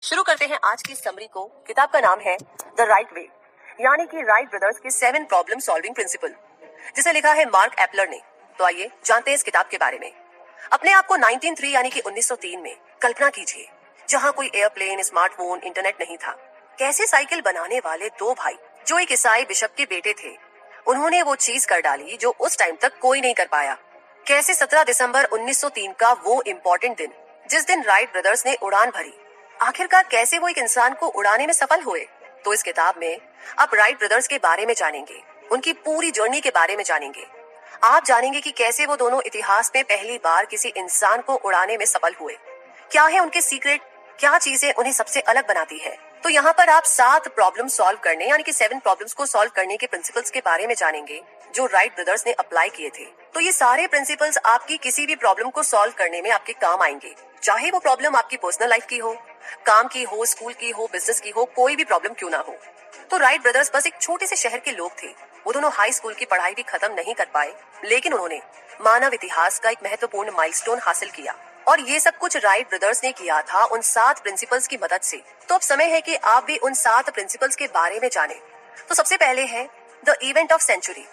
शुरू करते हैं आज की समरी को। किताब का नाम है द राइट वे, यानी कि राइट ब्रदर्स के 7 प्रॉब्लम सॉल्विंग प्रिंसिपल, जिसे लिखा है मार्क एपलर ने। तो आइए जानते हैं इस किताब के बारे में। अपने आप को 1903 यानी कि 1903 में कल्पना कीजिए, जहां कोई एयरप्लेन, स्मार्टफोन, इंटरनेट नहीं था। कैसे साइकिल बनाने वाले दो भाई जो एक ईसाई बिशप के बेटे थे, उन्होंने वो चीज कर डाली जो उस टाइम तक कोई नहीं कर पाया। कैसे 17 दिसंबर 1903 का वो इम्पोर्टेंट दिन, जिस दिन राइट ब्रदर्स ने उड़ान भरी, आखिरकार कैसे वो एक इंसान को उड़ाने में सफल हुए। तो इस किताब में आप राइट ब्रदर्स के बारे में जानेंगे, उनकी पूरी जर्नी के बारे में जानेंगे। आप जानेंगे कि कैसे वो दोनों इतिहास में पहली बार किसी इंसान को उड़ाने में सफल हुए। क्या है उनके सीक्रेट, क्या चीजें उन्हें सबसे अलग बनाती है। तो यहाँ पर आप 7 प्रॉब्लम सॉल्व करने यानी कि 7 प्रॉब्लम्स को सॉल्व करने के प्रिंसिपल्स के बारे में जानेंगे जो राइट ब्रदर्स ने अप्लाई किए थे। तो ये सारे प्रिंसिपल्स आपकी किसी भी प्रॉब्लम को सॉल्व करने में आपके काम आएंगे, चाहे वो प्रॉब्लम आपकी पर्सनल लाइफ की हो, काम की हो, स्कूल की हो, बिजनेस की हो, कोई भी प्रॉब्लम क्यों ना हो। तो राइट ब्रदर्स बस एक छोटे से शहर के लोग थे। वो दोनों हाई स्कूल की पढ़ाई भी खत्म नहीं कर पाए, लेकिन उन्होंने मानव इतिहास का एक महत्वपूर्ण माइलस्टोन हासिल किया। और ये सब कुछ राइट ब्रदर्स ने किया था उन 7 प्रिंसिपल्स की मदद से। तो अब समय है कि आप भी उन 7 प्रिंसिपल्स के बारे में जानें। तो सबसे पहले है द इवेंट ऑफ सेंचुरी।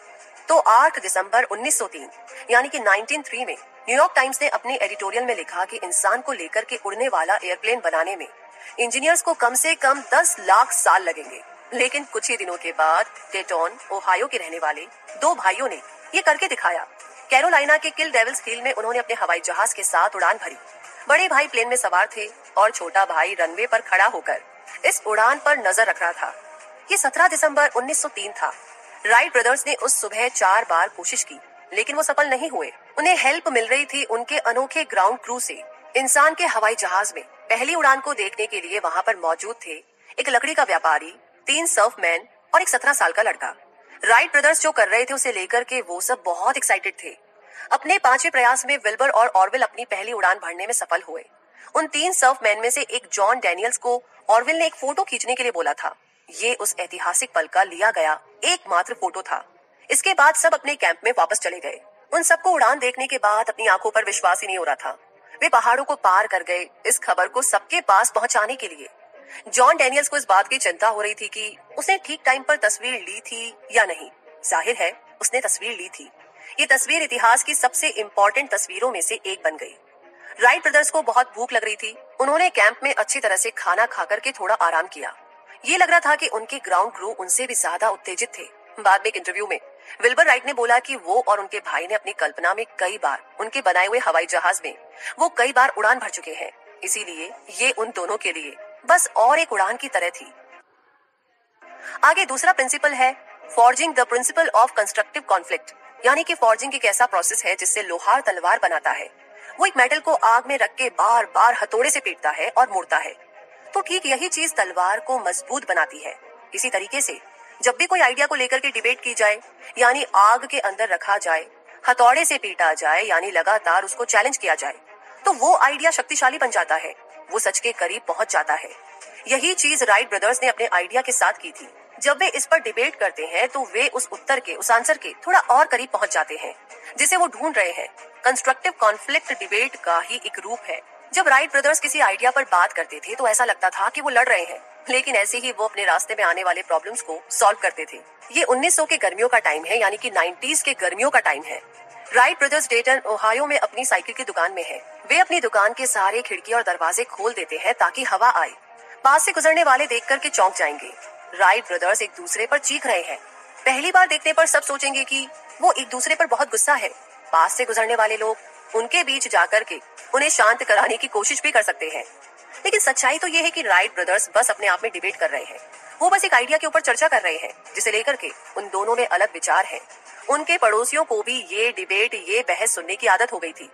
तो 8 दिसंबर 1903 यानी कि 1903 में न्यूयॉर्क टाइम्स ने अपने एडिटोरियल में लिखा कि इंसान को लेकर के उड़ने वाला एयरप्लेन बनाने में इंजीनियर्स को कम से कम 10 लाख साल लगेंगे। लेकिन कुछ ही दिनों के बाद डेटॉन, ओहायो के रहने वाले 2 भाइयों ने ये करके दिखाया। कैरोलिना के किल डेविल्स हिल में उन्होंने अपने हवाई जहाज के साथ उड़ान भरी। बड़े भाई प्लेन में सवार थे और छोटा भाई रनवे पर खड़ा होकर इस उड़ान पर नजर रख रहा था। ये 17 दिसंबर 1903 था। राइट ब्रदर्स ने उस सुबह 4 बार कोशिश की, लेकिन वो सफल नहीं हुए। उन्हें हेल्प मिल रही थी उनके अनोखे ग्राउंड क्रू से। इंसान के हवाई जहाज में पहली उड़ान को देखने के लिए वहां पर मौजूद थे एक लकड़ी का व्यापारी, 3 सर्फमैन और एक 17 साल का लड़का। राइट ब्रदर्स जो कर रहे थे उसे लेकर के वो सब बहुत एक्साइटेड थे। अपने 5वें प्रयास में विल्बर और ऑरविल अपनी पहली उड़ान भरने में सफल हुए। उन 3 सर्फमैन में से एक जॉन डैनियल्स को ऑरविल ने एक फोटो खींचने के लिए बोला था। ये उस ऐतिहासिक पल का लिया गया एकमात्र फोटो था। इसके बाद सब अपने कैंप में वापस चले गए। उन सबको उड़ान देखने के बाद अपनी आंखों पर विश्वास ही नहीं हो रहा था। वे पहाड़ों को पार कर गए इस खबर को सबके पास पहुंचाने के लिए। जॉन डैनियल्स को इस बात की चिंता हो रही थी कि उसने ठीक टाइम पर तस्वीर ली थी या नहीं। जाहिर है उसने तस्वीर ली थी। ये तस्वीर इतिहास की सबसे इम्पोर्टेंट तस्वीरों में से एक बन गई। राइट ब्रदर्स को बहुत भूख लग रही थी। उन्होंने कैंप में अच्छी तरह से खाना खाकर के थोड़ा आराम किया। ये लग रहा था कि उनके ग्राउंड क्रू उनसे भी ज्यादा उत्तेजित थे। बाद में एक इंटरव्यू में विल्बर राइट ने बोला कि वो और उनके भाई ने अपनी कल्पना में कई बार उनके बनाए हुए हवाई जहाज में वो कई बार उड़ान भर चुके हैं, इसीलिए ये उन दोनों के लिए बस और एक उड़ान की तरह थी। आगे दूसरा प्रिंसिपल है forging the principle of constructive conflict, यानी कि फॉर्जिंग एक ऐसा प्रोसेस है जिससे लोहार तलवार बनाता है। वो एक मेटल को आग में रख के बार बार हथौड़े से पीटता है और मोड़ता है। तो ठीक यही चीज तलवार को मजबूत बनाती है। इसी तरीके से जब भी कोई आइडिया को लेकर के डिबेट की जाए, यानी आग के अंदर रखा जाए, हथौड़े से पीटा जाए, यानी लगातार उसको चैलेंज किया जाए, तो वो आइडिया शक्तिशाली बन जाता है, वो सच के करीब पहुंच जाता है। यही चीज राइट ब्रदर्स ने अपने आइडिया के साथ की थी। जब वे इस पर डिबेट करते हैं तो वे उस उत्तर के, उस आंसर के थोड़ा और करीब पहुंच जाते हैं जिसे वो ढूंढ रहे हैं। कंस्ट्रक्टिव कॉन्फ्लिक्ट डिबेट का ही एक रूप है। जब राइट ब्रदर्स किसी आइडिया पर बात करते थे तो ऐसा लगता था कि वो लड़ रहे हैं, लेकिन ऐसे ही वो अपने रास्ते में आने वाले प्रॉब्लम्स को सॉल्व करते थे। ये 1900 के गर्मियों का टाइम है, यानी कि 90s के गर्मियों का टाइम है। राइट ब्रदर्स डेटन, ओहायो में अपनी साइकिल की दुकान में है। वे अपनी दुकान के सारे खिड़की और दरवाजे खोल देते हैं ताकि हवा आए। पास से गुजरने वाले देख करके चौंक जाएंगे। राइट ब्रदर्स एक दूसरे पर चीख रहे हैं। पहली बार देखने पर सब सोचेंगे कि वो एक दूसरे पर बहुत गुस्सा है। पास से गुजरने वाले लोग उनके बीच जाकर के उन्हें शांत कराने की कोशिश भी कर सकते हैं। लेकिन सच्चाई तो ये है कि राइट ब्रदर्स बस अपने आप में डिबेट कर रहे हैं। वो बस एक आइडिया के ऊपर चर्चा कर रहे हैं जिसे लेकर के उन दोनों में अलग विचार हैं। उनके पड़ोसियों को भी ये डिबेट, ये बहस सुनने की आदत हो गई थी।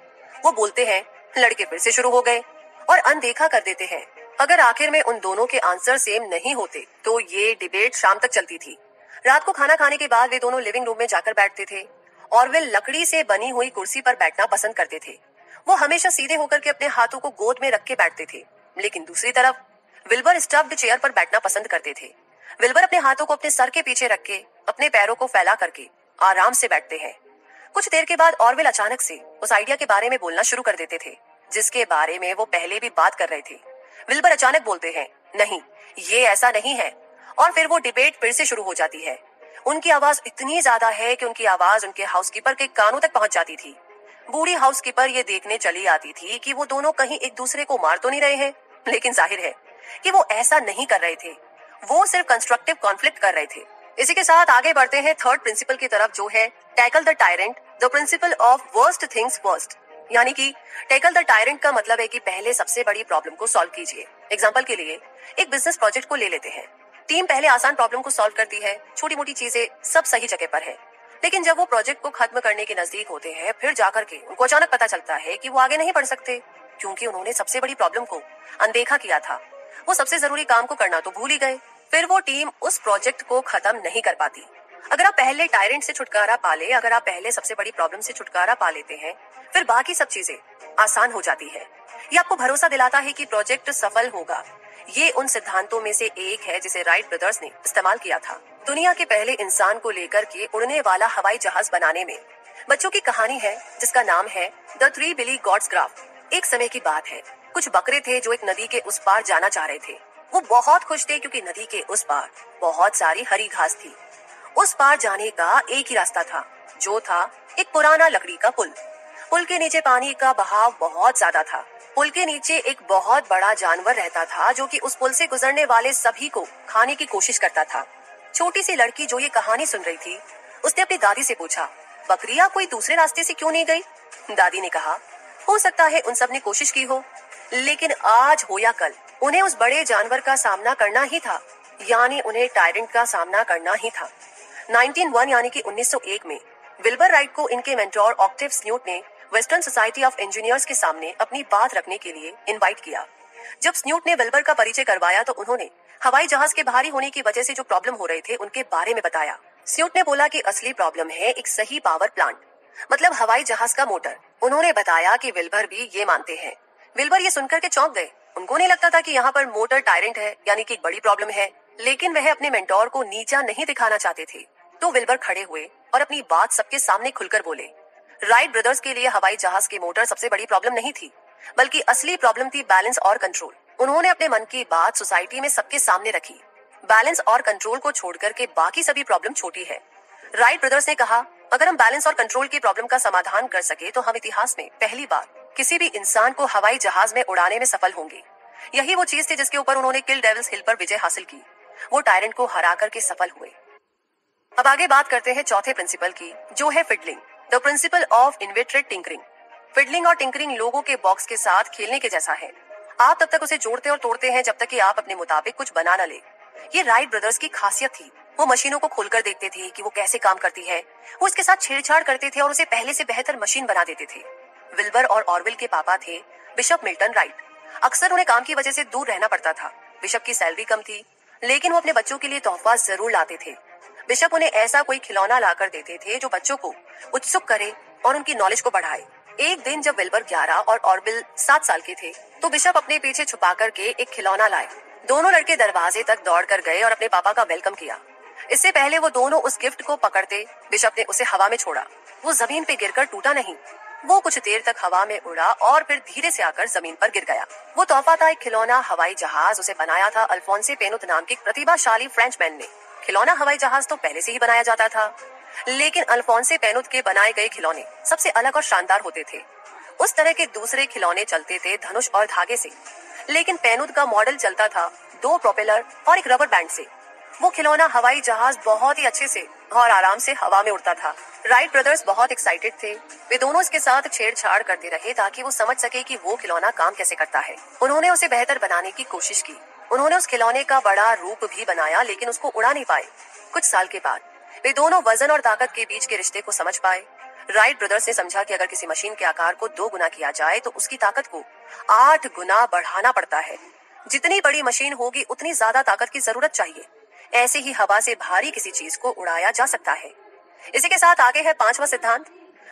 वो बोलते हैं, लड़के फिर से शुरू हो गए, और अनदेखा कर देते हैं। अगर आखिर में उन दोनों के आंसर सेम नहीं होते तो ये डिबेट शाम तक चलती थी। रात को खाना खाने के बाद वे दोनों लिविंग रूम में जाकर बैठते थे और वे लकड़ी से बनी हुई कुर्सी पर बैठना पसंद करते थे। वो हमेशा सीधे होकर के अपने हाथों को गोद में रख के बैठते थे। लेकिन दूसरी तरफ विल्बर स्टफ्ड चेयर पर बैठना पसंद करते थे। विल्बर अपने हाथों को अपने सर के पीछे रख के अपने पैरों को फैला करके आराम से बैठते हैं। कुछ देर के बाद ऑरवेल अचानक से उस आइडिया के बारे में बोलना शुरू कर देते थे जिसके बारे में वो पहले भी बात कर रहे थे। विल्बर अचानक बोलते हैं, नहीं, ये ऐसा नहीं है। और फिर वो डिबेट फिर से शुरू हो जाती है। उनकी आवाज इतनी ज्यादा है कि उनकी आवाज उनके हाउसकीपर के कानों तक पहुंच जाती थी। बूढ़ी हाउसकीपर ये देखने चली आती थी कि वो दोनों कहीं एक दूसरे को मार तो नहीं रहे हैं, लेकिन जाहिर है कि वो ऐसा नहीं कर रहे थे। वो सिर्फ कंस्ट्रक्टिव कॉन्फ्लिक्ट कर रहे थे। इसी के साथ आगे बढ़ते हैं थर्ड प्रिंसिपल की तरफ, जो है tackle the tyrant, the principle of worst things first. यानी कि टैकल द टायरेंट का मतलब है कि पहले सबसे बड़ी प्रॉब्लम को सॉल्व कीजिए। एग्जांपल के लिए एक बिजनेस प्रोजेक्ट को ले लेते हैं। टीम पहले आसान प्रॉब्लम को सॉल्व करती है, छोटी मोटी चीजें सब सही जगह पर है। लेकिन जब वो प्रोजेक्ट को खत्म करने के नजदीक होते हैं, फिर जाकर के उनको अचानक पता चलता है कि वो आगे नहीं बढ़ सकते, क्योंकि उन्होंने सबसे बड़ी प्रॉब्लम को अनदेखा किया था। वो सबसे जरूरी काम को करना तो भूल ही गए। फिर वो टीम उस प्रोजेक्ट को खत्म नहीं कर पाती। अगर आप पहले टायरेंट से छुटकारा पाले, अगर आप पहले सबसे बड़ी प्रॉब्लम से छुटकारा पा लेते हैं, फिर बाकी सब चीजें आसान हो जाती है। ये आपको भरोसा दिलाता है कि प्रोजेक्ट सफल होगा। ये उन सिद्धांतों में से एक है जिसे राइट ब्रदर्स ने इस्तेमाल किया था दुनिया के पहले इंसान को लेकर के उड़ने वाला हवाई जहाज बनाने में। बच्चों की कहानी है जिसका नाम है the three billy goats gruff. एक समय की बात है, कुछ बकरे थे जो एक नदी के उस पार जाना चाह रहे थे। वो बहुत खुश थे क्योंकि नदी के उस पार बहुत सारी हरी घास थी। उस पार जाने का एक ही रास्ता था, जो था एक पुराना लकड़ी का पुल। पुल के नीचे पानी का बहाव बहुत ज्यादा था। पुल के नीचे एक बहुत बड़ा जानवर रहता था जो कि उस पुल से गुजरने वाले सभी को खाने की कोशिश करता था। छोटी सी लड़की जो ये कहानी सुन रही थी, उसने अपनी दादी से पूछा, बकरियां कोई दूसरे रास्ते से क्यों नहीं गई? दादी ने कहा, हो सकता है उन सब ने कोशिश की हो, लेकिन आज हो या कल उन्हें उस बड़े जानवर का सामना करना ही था, यानी उन्हें टायरेंट का सामना करना ही था। 1901 यानी कि 1901 में विल्बर राइट को इनके मेंटोर ऑक्टेव स्न्यूट ने वेस्टर्न सोसाइटी ऑफ इंजीनियर्स के सामने अपनी बात रखने के लिए इनवाइट किया। जब स्न्यूट ने विल्बर का परिचय करवाया तो उन्होंने हवाई जहाज के भारी होने की वजह से जो प्रॉब्लम हो रहे थे उनके बारे में बताया। स्न्यूट ने बोला कि असली प्रॉब्लम है एक सही पावर प्लांट, मतलब हवाई जहाज का मोटर। उन्होंने बताया कि विल्बर भी ये मानते हैं। विल्बर ये सुनकर के चौंक गए। उनको नहीं लगता था कि यहाँ पर मोटर टायरेंट है, यानी कि एक बड़ी प्रॉब्लम है, लेकिन वह अपने मेंटोर को नीचा नहीं दिखाना चाहते थे। तो विल्बर खड़े हुए और अपनी बात सबके सामने खुलकर बोले। राइट ब्रदर्स के लिए हवाई जहाज की मोटर सबसे बड़ी प्रॉब्लम नहीं थी, बल्कि असली प्रॉब्लम थी बैलेंस और कंट्रोल। उन्होंने अपने मन की बात सोसाइटी में सबके सामने रखी। बैलेंस और कंट्रोल को छोड़कर के बाकी सभी प्रॉब्लम छोटी है। राइट ब्रदर्स ने कहा, अगर हम बैलेंस और कंट्रोल की प्रॉब्लम का समाधान कर सके तो हम इतिहास में पहली बार किसी भी इंसान को हवाई जहाज में उड़ाने में सफल होंगे। यही वो चीज थी जिसके ऊपर उन्होंने किल डेविल्स हिल पर विजय हासिल की। वो टायरेंट को हरा करके सफल हुए। अब आगे बात करते हैं चौथे प्रिंसिपल की, जो है fiddling, the principle of inveterate tinkering. Fiddling और टिंकरिंग लोगों के बॉक्स के साथ खेलने के जैसा है। आप तब तक उसे जोड़ते और तोड़ते हैं जब तक कि आप अपने मुताबिक कुछ बना न ले। ये राइट ब्रदर्स की खासियत थी। वो मशीनों को खोलकर देखते थे कि वो कैसे काम करती है। वो इसके साथ छेड़छाड़ करते थे और उसे पहले से बेहतर मशीन बना देते थे। विल्बर और ऑरविल के पापा थे बिशप मिल्टन राइट। अक्सर उन्हें काम की वजह से दूर रहना पड़ता था। बिशप की सैलरी कम थी, लेकिन वो अपने बच्चों के लिए तोहफा जरूर लाते थे। बिशप उन्हें ऐसा कोई खिलौना लाकर देते थे जो बच्चों को उत्सुक करे और उनकी नॉलेज को बढ़ाए। एक दिन जब विल्बर 11 और ऑरविल 7 साल के थे, तो बिशप अपने पीछे छुपा करके एक खिलौना लाए। दोनों लड़के दरवाजे तक दौड़ कर गए और अपने पापा का वेलकम किया। इससे पहले वो दोनों उस गिफ्ट को पकड़ते, बिशप ने उसे हवा में छोड़ा। वो जमीन पे गिरकर टूटा नहीं। वो कुछ देर तक हवा में उड़ा और फिर धीरे से आकर जमीन पर गिर गया। वो तोहफा था एक खिलौना हवाई जहाज। उसे बनाया था अल्फोंसे पेनुत नाम के प्रतिभाशाली फ्रेंचमैन ने। खिलौना हवाई जहाज तो पहले से ही बनाया जाता था, लेकिन अल्फोंसे पेनुत के बनाए गए खिलौने सबसे अलग और शानदार होते थे। उस तरह के दूसरे खिलौने चलते थे धनुष और धागे से, लेकिन पेनुत का मॉडल चलता था 2 प्रोपेलर और एक रबर बैंड से। वो खिलौना हवाई जहाज बहुत ही अच्छे से और आराम से हवा में उड़ता था। राइट ब्रदर्स बहुत एक्साइटेड थे। वे दोनों इसके साथ छेड़छाड़ करते रहे ताकि वो समझ सके कि वो खिलौना काम कैसे करता है। उन्होंने उसे बेहतर बनाने की कोशिश की। उन्होंने उस खिलौने का बड़ा रूप भी बनाया, लेकिन उसको उड़ा नहीं पाए। कुछ साल के बाद वे दोनों वजन और ताकत के बीच के रिश्ते को समझ पाए। राइट ब्रदर्स ने समझा कि अगर किसी मशीन के आकार को 2 गुना किया जाए तो उसकी ताकत को 8 गुना बढ़ाना पड़ता है। जितनी बड़ी मशीन होगी उतनी ज्यादा ताकत की जरूरत चाहिए। ऐसे ही हवा से भारी किसी चीज को उड़ाया जा सकता है। इसी के साथ आगे है 5वां सिद्धांत,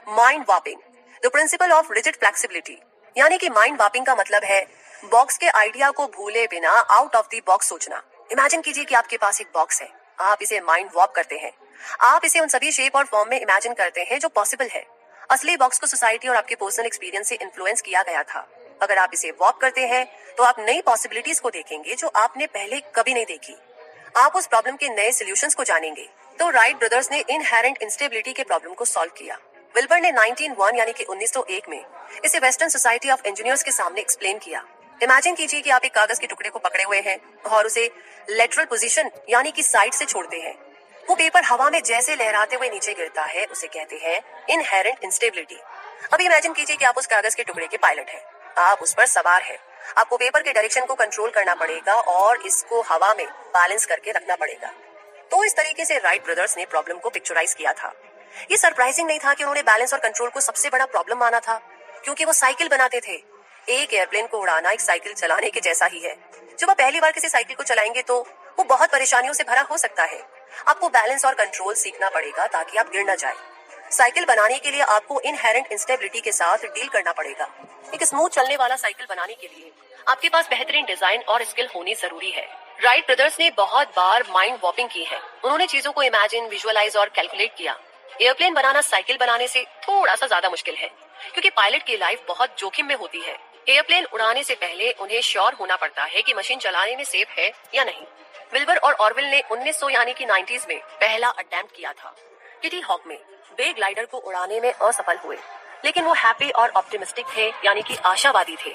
mind warping, the principle of rigid flexibility. यानी कि माइंड वॉपिंग का मतलब है बॉक्स के आइडिया को भूले बिना आउट ऑफ द बॉक्स सोचना। इमेजिन कीजिए कि आपके पास एक बॉक्स है, आप इसे माइंड वॉप करते हैं। आप इसे उन सभी शेप और फॉर्म में इमेजिन करते हैं जो पॉसिबल है। असली बॉक्स को सोसाइटी और आपके पर्सनल एक्सपीरियंस से इन्फ्लुएंस किया गया था। अगर आप इसे वॉक करते हैं तो आप नई पॉसिबिलिटीज को देखेंगे जो आपने पहले कभी नहीं देखी। आप उस प्रॉब्लम के नए सॉल्यूशंस को जानेंगे। तो राइट ब्रदर्स ने इनहेरेंट इंस्टेबिलिटी के प्रॉब्लम को सॉल्व किया। विल्बर ने 1901 यानी कि 1901 में इसे वेस्टर्न सोसाइटी ऑफ इंजीनियर्स के सामने एक्सप्लेन किया। इमेजिन कीजिए कि आप एक कागज के टुकड़े को पकड़े हुए हैं और उसे लेटरल पोजीशन यानी कि साइड से छोड़ते हैं। वो पेपर हवा में जैसे लहराते हुए नीचे गिरता है, उसे कहते हैं इनहेरेंट इंस्टेबिलिटी। अभी इमेजिन कीजिए कि आप उस कागज के टुकड़े के पायलट हैं। आप उस पर सवार हैं। आपको पेपर के डायरेक्शन को कंट्रोल करना पड़ेगा और इसको हवा में बैलेंस करके रखना पड़ेगा। तो इस तरीके से राइट ब्रदर्स ने प्रॉब्लम को पिक्चराइज किया था। ये सरप्राइजिंग नहीं था कि उन्होंने बैलेंस और कंट्रोल को सबसे बड़ा प्रॉब्लम माना था, क्योंकि वो साइकिल बनाते थे। एक एयरप्लेन को उड़ाना एक साइकिल चलाने के जैसा ही है। जब आप पहली बार किसी साइकिल को चलाएंगे तो वो बहुत परेशानियों से भरा हो सकता है। आपको बैलेंस और कंट्रोल सीखना पड़ेगा ताकि आप गिर न जाए। साइकिल बनाने के लिए आपको इनहेरेंट इंस्टेबिलिटी के साथ डील करना पड़ेगा। एक स्मूथ चलने वाला साइकिल बनाने के लिए आपके पास बेहतरीन डिजाइन और स्किल होनी जरूरी है। राइट ब्रदर्स ने बहुत बार माइंड वॉपिंग की है। उन्होंने चीजों को इमेजिन, विजुअलाइज और कैलकुलेट किया। एयरप्लेन बनाना साइकिल बनाने से थोड़ा सा ज्यादा मुश्किल है, क्योंकि पायलट की लाइफ बहुत जोखिम में होती है। एयरप्लेन उड़ाने से पहले उन्हें श्योर होना पड़ता है कि मशीन चलाने में सेफ है या नहीं। विल्बर और ऑरवेल ने 1900 यानी कि 90s में पहला अटेम्प्ट किया था। किटी हॉक में बे ग्लाइडर को उड़ाने में असफल हुए, लेकिन वो हैप्पी और ऑप्टिमिस्टिक थे, यानी कि आशावादी थे,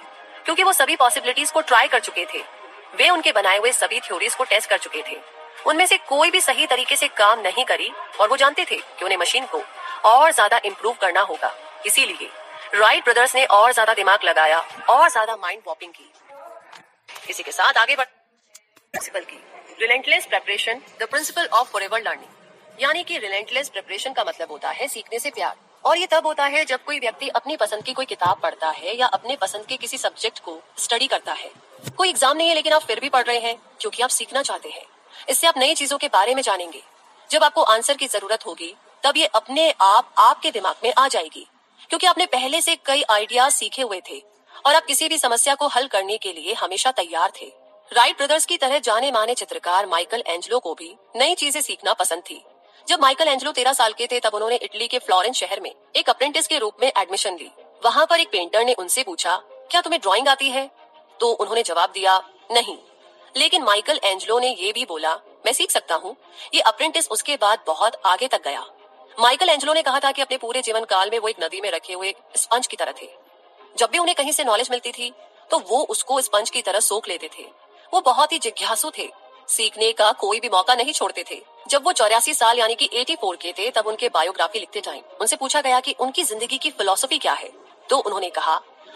क्योंकि वो सभी पॉसिबिलिटीज को ट्राई कर चुके थे। वे उनके बनाए हुए सभी थ्योरीज को टेस्ट कर चुके थे। उनमें से कोई भी सही तरीके से काम नहीं करी और वो जानते थे कि उन्हें मशीन को और ज्यादा इम्प्रूव करना होगा। इसीलिए राइट ब्रदर्स ने और ज्यादा दिमाग लगाया और ज्यादा माइंड वॉपिंग की। इसी के साथ आगे बढ़ प्रिंसिपल की relentless preparation, the principle of forever learning. यानी कि रिलेंटलेस प्रिपरेशन का मतलब होता है सीखने से प्यार। और ये तब होता है जब कोई व्यक्ति अपनी पसंद की कोई किताब पढ़ता है या अपने पसंद के किसी सब्जेक्ट को स्टडी करता है। कोई एग्जाम नहीं है, लेकिन आप फिर भी पढ़ रहे हैं क्योंकि आप सीखना चाहते हैं। इससे आप नई चीजों के बारे में जानेंगे। जब आपको आंसर की जरूरत होगी तब ये अपने आप आपके दिमाग में आ जाएगी, क्योंकि आपने पहले से कई आइडियाज सीखे हुए थे और आप किसी भी समस्या को हल करने के लिए हमेशा तैयार थे। राइट ब्रदर्स की तरह जाने माने चित्रकार माइकल एंजेलो को भी नई चीजें सीखना पसंद थी। जब माइकल एंजेलो 13 साल के थे तब उन्होंने इटली के फ्लोरेंस शहर में एक अप्रेंटिस के रूप में एडमिशन ली। वहां पर एक पेंटर ने उनसे पूछा, क्या तुम्हें ड्राइंग आती है? तो उन्होंने जवाब दिया, नहीं। लेकिन माइकल एंजेलो ने ये भी बोला, मैं सीख सकता हूँ। ये अप्रेंटिस उसके बाद बहुत आगे तक गया। माइकल एंजेलो ने कहा था कि अपने पूरे जीवन काल में वो एक नदी में रखे हुए स्पंज की तरह थे। जब भी उन्हें कहीं से नॉलेज मिलती थी तो वो उसको स्पंज की तरह सोख लेते थे। वो बहुत ही जिज्ञासु थे, सीखने का कोई भी मौका नहीं छोड़ते थे। जब वो 84 साल यानी कि 84 के थे तब उनके बायोग्राफी लिखते टाइम उनसे पूछा गया कि उनकी जिंदगी की फिलॉसफी क्या है, तो उन्होंने कहा,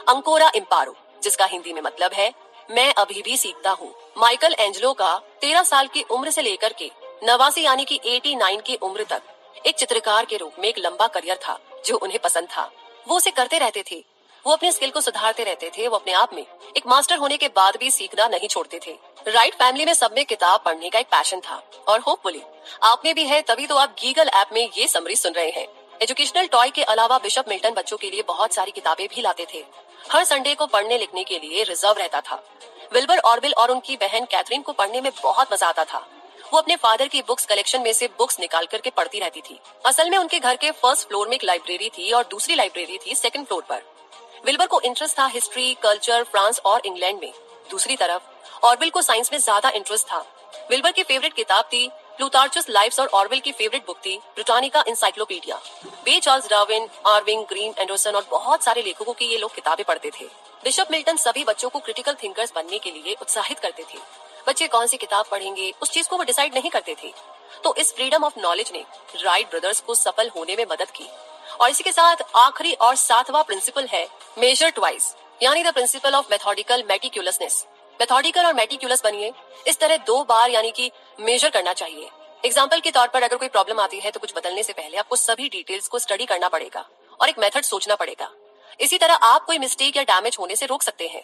अंकोरा इम्पारो, जिसका हिंदी में मतलब है मैं अभी भी सीखता हूँ। माइकल एंजेलो का 13 साल की उम्र से लेकर के 89 यानी कि 89 की उम्र तक एक चित्रकार के रूप में एक लंबा करियर था जो उन्हें पसंद था। वो उसे करते रहते थे। वो अपने स्किल को सुधारते रहते थे। वो अपने आप में एक मास्टर होने के बाद भी सीखना नहीं छोड़ते थे। राइट फैमिली में सब में किताब पढ़ने का एक पैशन था और होपफुली आप में भी है, तभी तो आप गीगल ऐप में ये समरी सुन रहे हैं। एजुकेशनल टॉय के अलावा बिशप मिल्टन बच्चों के लिए बहुत सारी किताबें भी लाते थे। हर संडे को पढ़ने लिखने के लिए रिजर्व रहता था। विल्बर ऑरविल और उनकी बहन कैथरीन को पढ़ने में बहुत मजा आता था। वो अपने फादर की बुक्स कलेक्शन में से बुक्स निकाल करके पढ़ती रहती थी। असल में उनके घर के फर्स्ट फ्लोर में एक लाइब्रेरी थी और दूसरी लाइब्रेरी थी सेकंड फ्लोर पर। विल्बर को इंटरेस्ट था हिस्ट्री, कल्चर, फ्रांस और इंग्लैंड में। दूसरी तरफ ऑरविल को साइंस में ज्यादा इंटरेस्ट था। विल्बर की फेवरेट किताब थी प्लूटार्चस लाइव्स और ऑरविल की फेवरेट बुक थी ब्रिटानिका इंसाइक्लोपीडिया। बे चार्ल्स डार्विन, आर्विंग, ग्रीन, एंडरसन और बहुत सारे लेखकों की ये लोग किताबें पढ़ते थे। बिशप मिल्टन सभी बच्चों को क्रिटिकल थिंकर्स बनने के लिए उत्साहित करते थे। बच्चे कौन सी किताब पढ़ेंगे उस चीज को वो डिसाइड नहीं करते थे। तो इस फ्रीडम ऑफ नॉलेज ने राइट ब्रदर्स को सफल होने में मदद की। और इसी के साथ आखिरी और 7वां प्रिंसिपल है मेजर ट्वाइस, यानी the principle of methodical meticulousness. Methodical और मेटिक्यूलस बनिए, इस तरह 2 बार यानी कि मेजर करना चाहिए। एग्जाम्पल के तौर पर अगर कोई प्रॉब्लम आती है तो कुछ बदलने से पहले आपको सभी डिटेल्स को स्टडी करना पड़ेगा और एक मेथड सोचना पड़ेगा। इसी तरह आप कोई मिस्टेक या डैमेज होने से रोक सकते हैं।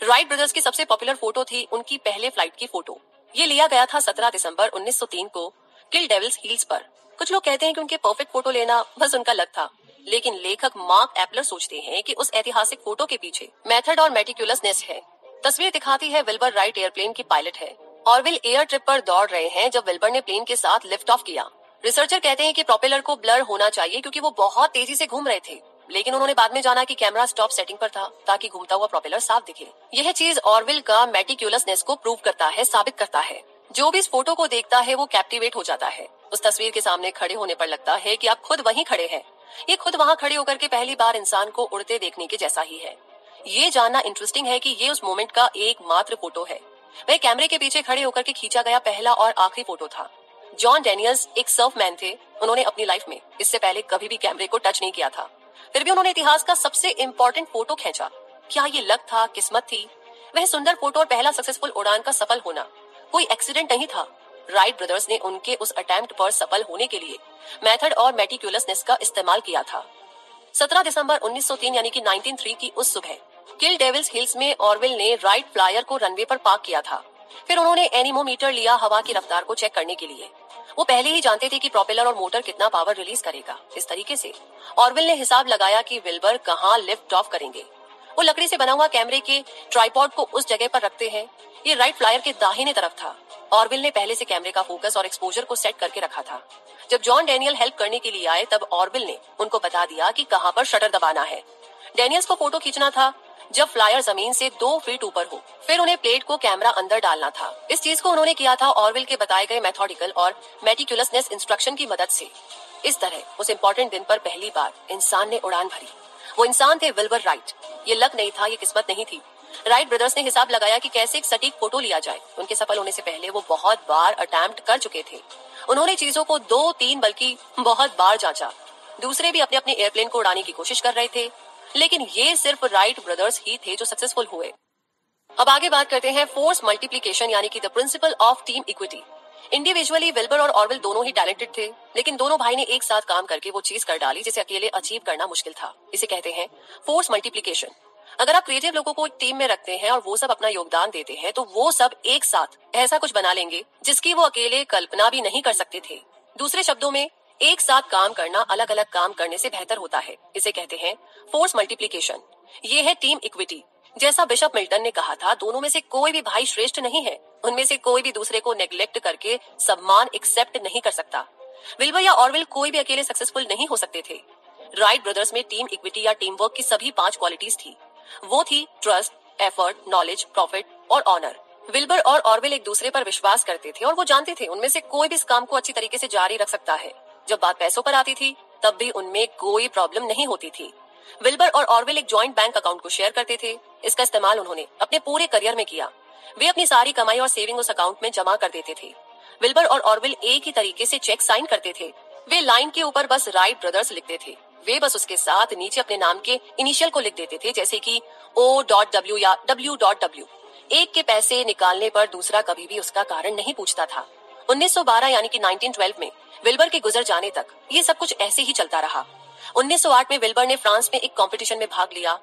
राइट ब्रदर्स की सबसे पॉपुलर फोटो थी उनकी पहले फ्लाइट की फोटो। ये लिया गया था 17 दिसंबर 1903 को किल डेविल्स हील्स पर। कुछ लोग कहते हैं कि उनके परफेक्ट फोटो लेना बस उनका लक था, लेकिन लेखक मार्क एपलर सोचते हैं कि उस ऐतिहासिक फोटो के पीछे मेथड और मेटिक्यूलसनेस है। तस्वीर दिखाती है विल्बर राइट एयरप्लेन की पायलट है। ऑरविल एयर ट्रिप पर दौड़ रहे हैं जब विल्बर ने प्लेन के साथ लिफ्ट ऑफ किया। रिसर्चर कहते हैं कि प्रोपेलर को ब्लर होना चाहिए क्योंकि वो बहुत तेजी से घूम रहे थे। लेकिन उन्होंने बाद में जाना कि कैमरा स्टॉप सेटिंग पर था ताकि घूमता हुआ प्रोपेलर साफ दिखे। यह चीज ऑरविल का मेटिक्यूलसनेस को प्रूव करता है, साबित करता है। जो भी इस फोटो को देखता है वो कैप्टिवेट हो जाता है। उस तस्वीर के सामने खड़े होने पर लगता है कि आप खुद वहीं खड़े हैं। ये खुद वहां खड़े होकर के पहली बार इंसान को उड़ते देखने के जैसा ही है। ये जानना इंटरेस्टिंग है कि ये उस मोमेंट का एकमात्र फोटो है। वह कैमरे के पीछे खड़े होकर के खींचा गया पहला और आखिरी फोटो था। जॉन डैनियल्स एक सर्फमैन थे। उन्होंने अपनी लाइफ में इससे पहले कभी भी कैमरे को टच नहीं किया था। फिर भी उन्होंने इतिहास का सबसे इंपॉर्टेंट फोटो खींचा। क्या ये लक था, किस्मत थी? वह सुंदर फोटो और पहला सक्सेसफुल उड़ान का सफल होना कोई एक्सीडेंट नहीं था। राइट ब्रदर्स ने उनके उस अटेम्प्ट पर सफल होने के लिए मेथड और मेटिक्यूलसनेस का इस्तेमाल किया था। 17 दिसंबर 1903 यानी कि 1903 की उस सुबह किल डेविल्स हिल्स में ऑरविल ने राइट फ्लायर को रनवे पर पार्क किया था। फिर उन्होंने एनीमोमीटर लिया हवा की रफ्तार को चेक करने के लिए। वो पहले ही जानते थे कि प्रोपेलर और मोटर कितना पावर रिलीज करेगा। इस तरीके से ऑरविल ने हिसाब लगाया कि विल्बर कहां लिफ्ट ऑफ करेंगे। वो लकड़ी से बना हुआ कैमरे के ट्राइपॉड को उस जगह पर रखते हैं। ये राइट फ्लायर के दाहिने तरफ था। ऑरविल ने पहले से कैमरे का फोकस और एक्सपोजर को सेट करके रखा था। जब जॉन डैनियल हेल्प करने के लिए आए तब ऑरविल ने उनको बता दिया कि कहां पर शटर दबाना है। डैनियल्स को फोटो खींचना था जब फ्लायर जमीन से 2 फीट ऊपर हो। फिर उन्हें प्लेट को कैमरा अंदर डालना था। इस चीज को उन्होंने किया था ऑरविल के बताए गए मेथोडिकल और मेटिक्यूलसनेस इंस्ट्रक्शन की मदद से। इस तरह उस इंपॉर्टेंट दिन पर पहली बार इंसान ने उड़ान भरी। वो इंसान थे विल्बर राइट। ये लक नहीं था, ये किस्मत नहीं थी। राइट ब्रदर्स ने हिसाब लगाया कि कैसे एक सटीक फोटो लिया जाए। उनके सफल होने से पहले वो बहुत बार अटेम्प्ट कर चुके थे। उन्होंने चीजों को 2-3 बल्कि बहुत बार जांचा। दूसरे भी अपने अपने एयरप्लेन को उड़ाने की कोशिश कर रहे थे, लेकिन ये सिर्फ राइट ब्रदर्स ही थे जो सक्सेसफुल हुए। अब आगे बात करते हैं फोर्स मल्टीप्लिकेशन यानी कि the principle of team equity. Individually Wilbur और ऑरविल दोनों ही टैलेंटेड थे, लेकिन दोनों भाई ने एक साथ काम करके वो चीज कर डाली जिसे अकेले अचीव करना मुश्किल था। इसे कहते हैं फोर्स मल्टीप्लिकेशन। अगर आप क्रिएटिव लोगों को एक टीम में रखते हैं और वो सब अपना योगदान देते हैं तो वो सब एक साथ ऐसा कुछ बना लेंगे जिसकी वो अकेले कल्पना भी नहीं कर सकते थे। दूसरे शब्दों में एक साथ काम करना अलग अलग काम करने से बेहतर होता है। इसे कहते हैं फोर्स मल्टीप्लिकेशन। ये है टीम इक्विटी। जैसा बिशप मिल्टन ने कहा था, दोनों में से कोई भी भाई श्रेष्ठ नहीं है। उनमें से कोई भी दूसरे को नेग्लेक्ट करके सम्मान एक्सेप्ट नहीं कर सकता। विल्बर या ऑरविल कोई भी अकेले सक्सेसफुल नहीं हो सकते थे। राइट ब्रदर्स में टीम इक्विटी या टीम वर्क की सभी 5 क्वालिटीज थी। वो थी ट्रस्ट, एफर्ट, नॉलेज, प्रॉफिट और ऑनर। विल्बर और ऑरविल एक दूसरे पर विश्वास करते थे और वो जानते थे उनमें से कोई भी इस काम को अच्छी तरीके से जारी रख सकता है। जब बात पैसों पर आती थी तब भी उनमें कोई प्रॉब्लम नहीं होती थी। विल्बर और ऑरविल एक जॉइंट बैंक अकाउंट को शेयर करते थे। इसका इस्तेमाल उन्होंने अपने पूरे करियर में किया। वे अपनी सारी कमाई और सेविंग उस अकाउंट में जमा कर देते थे। विल्बर और ऑरविल एक ही तरीके से चेक साइन करते थे। वे लाइन के ऊपर बस राइट ब्रदर्स लिखते थे। वे बस उसके साथ नीचे अपने नाम के इनिशियल को लिख देते थे, जैसे कि O.W या W.W। एक के पैसे निकालने पर दूसरा कभी भी उसका कारण नहीं पूछता था। 1912 यानी कि 1912 में विल्बर के गुजर जाने तक ये सब कुछ ऐसे ही चलता रहा। 1908 में विल्बर ने फ्रांस में एक कंपटीशन में भाग लिया।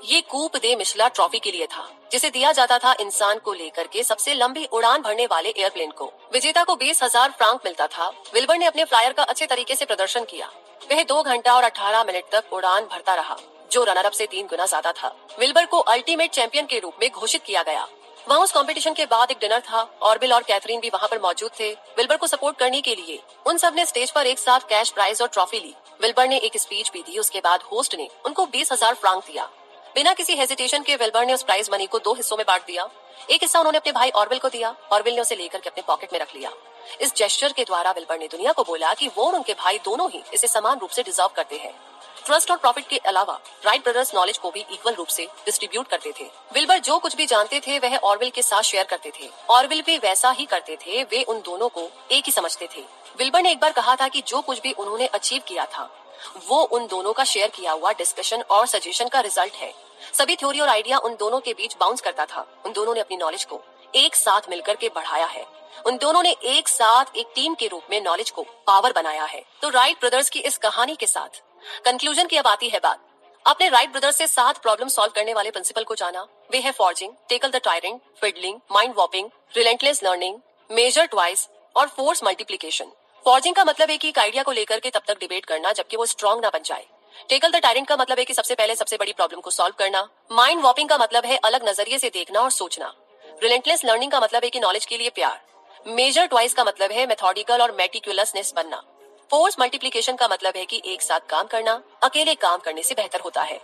ये कूप दे मिशला ट्रॉफी के लिए था, जिसे दिया जाता था इंसान को लेकर के सबसे लंबी उड़ान भरने वाले एयरप्लेन को। विजेता को 20,000 फ्रांक मिलता था। विल्बर ने अपने फ्लायर का अच्छे तरीके से प्रदर्शन किया। वह 2 घंटा और 18 मिनट तक उड़ान भरता रहा, जो रनर अप से 3 गुना ज्यादा था। विल्बर को अल्टीमेट चैंपियन के रूप में घोषित किया गया। वहाँ उस कंपटीशन के बाद एक डिनर था। ऑरविल और कैथरीन भी वहाँ पर मौजूद थे। विल्बर को सपोर्ट करने के लिए उन सब ने स्टेज पर एक साथ कैश प्राइज और ट्रॉफी ली। विल्बर ने एक स्पीच भी दी। उसके बाद होस्ट ने उनको 20,000 फ्रांक दिया। बिना किसी हेजिटेशन के विल्बर ने उस प्राइज मनी को 2 हिस्सों में बांट दिया। एक हिस्सा उन्होंने अपने भाई ऑरविल को दिया। ऑरविल ने उसे लेकर के अपने पॉकेट में रख लिया। इस जेस्चर के द्वारा विल्बर ने दुनिया को बोला कि वो और उनके भाई दोनों ही इसे समान रूप से डिजर्व करते हैं। ट्रस्ट और प्रॉफिट के अलावा राइट ब्रदर्स नॉलेज को भी इक्वल रूप से डिस्ट्रीब्यूट करते थे। विल्बर जो कुछ भी जानते थे वह ऑरविल के साथ शेयर करते थे। ऑरविल भी वैसा ही करते थे। वे उन दोनों को एक ही समझते थे। विल्बर ने एक बार कहा था कि जो कुछ भी उन्होंने अचीव किया था वो उन दोनों का शेयर किया हुआ डिस्कशन और सजेशन का रिजल्ट है। सभी थ्योरी और आइडिया उन दोनों के बीच बाउंस करता था। उन दोनों ने अपनी नॉलेज को एक साथ मिलकर के बढ़ाया है। उन दोनों ने एक साथ एक टीम के रूप में नॉलेज को पावर बनाया है। तो राइट ब्रदर्स की इस कहानी के साथ कंक्लूजन की अब आती है बात। आपने राइट ब्रदर्स से 7 प्रॉब्लम सॉल्व करने वाले प्रिंसिपल को जाना। वे है forging, tackle the tyrant, fiddling, mind warping, relentless learning, measure twice और फोर्स मल्टीप्लिकेशन। फॉर्जिंग का मतलब है कि एक आइडिया को लेकर के तब तक डिबेट करना जबकि वो स्ट्रांग ना बन जाए। टेकल द टायरेंट का मतलब है कि सबसे पहले सबसे बड़ी प्रॉब्लम को सॉल्व करना। माइंड वॉपिंग का मतलब है अलग नजरिए से देखना और सोचना। रिलेंटलेस लर्निंग का मतलब है कि नॉलेज के लिए प्यार। मेजर ट्वाइस का मतलब है मेथोडिकल और मेटिक्यूलसनेस बनना। फोर्स मल्टीप्लिकेशन का मतलब है कि एक साथ काम करना अकेले काम करने से बेहतर होता है।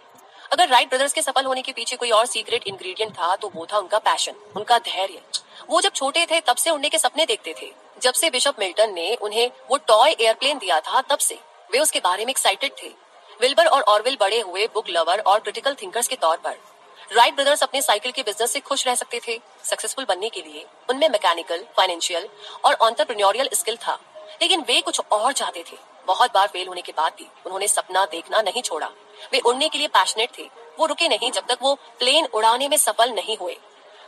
अगर राइट ब्रदर्स के सफल होने के पीछे कोई और सीक्रेट इंग्रेडिएंट था तो वो था उनका पैशन, उनका धैर्य। वो जब छोटे थे तब से उड़ने के सपने देखते थे। जब से बिशप मिल्टन ने उन्हें वो टॉय एयरप्लेन दिया था तब से वे उसके बारे में एक्साइटेड थे। विल्बर और ऑरवेल बड़े हुए बुक लवर और क्रिटिकल थिंकर्स के तौर पर। राइट ब्रदर्स अपने साइकिल के बिजनेस से खुश रह सकते थे। सक्सेसफुल बनने के लिए उनमें मैकेनिकल, फाइनेंशियल और एंटरप्रेन्योरियल स्किल था, लेकिन वे कुछ और चाहते थे। बहुत बार फेल होने के बाद भी उन्होंने सपना देखना नहीं छोड़ा। वे उड़ने के लिए पैशनेट थे। वो रुके नहीं जब तक वो प्लेन उड़ाने में सफल नहीं हुए।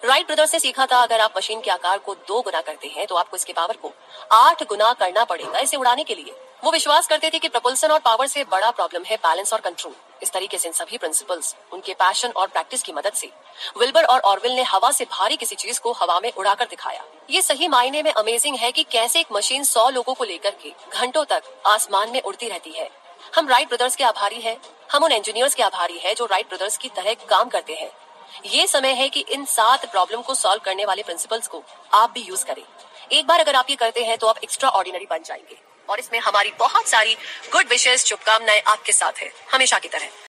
राइट ब्रदर्स ने सीखा था अगर आप मशीन के आकार को 2 गुना करते हैं तो आपको इसके पावर को 8 गुना करना पड़ेगा इसे उड़ाने के लिए। वो विश्वास करते थे कि प्रपल्सन और पावर से बड़ा प्रॉब्लम है बैलेंस और कंट्रोल। इस तरीके से इन सभी प्रिंसिपल्स उनके पैशन और प्रैक्टिस की मदद से विल्बर और ऑरवेल ने हवा से भारी किसी चीज को हवा में उड़ाकर दिखाया। ये सही मायने में अमेजिंग है कि कैसे एक मशीन 100 लोगों को लेकर के घंटों तक आसमान में उड़ती रहती है। हम राइट ब्रदर्स के आभारी हैं। हम उन इंजीनियर्स के आभारी हैं जो राइट ब्रदर्स की तरह काम करते हैं। ये समय है कि इन 7 प्रॉब्लम को सॉल्व करने वाले प्रिंसिपल्स को आप भी यूज करें। एक बार अगर आप ये करते हैं तो आप एक्स्ट्रा ऑर्डिनरी बन जाएंगे। और इसमें हमारी बहुत सारी गुड विशेष शुभकामनाएं आपके साथ है हमेशा की तरह।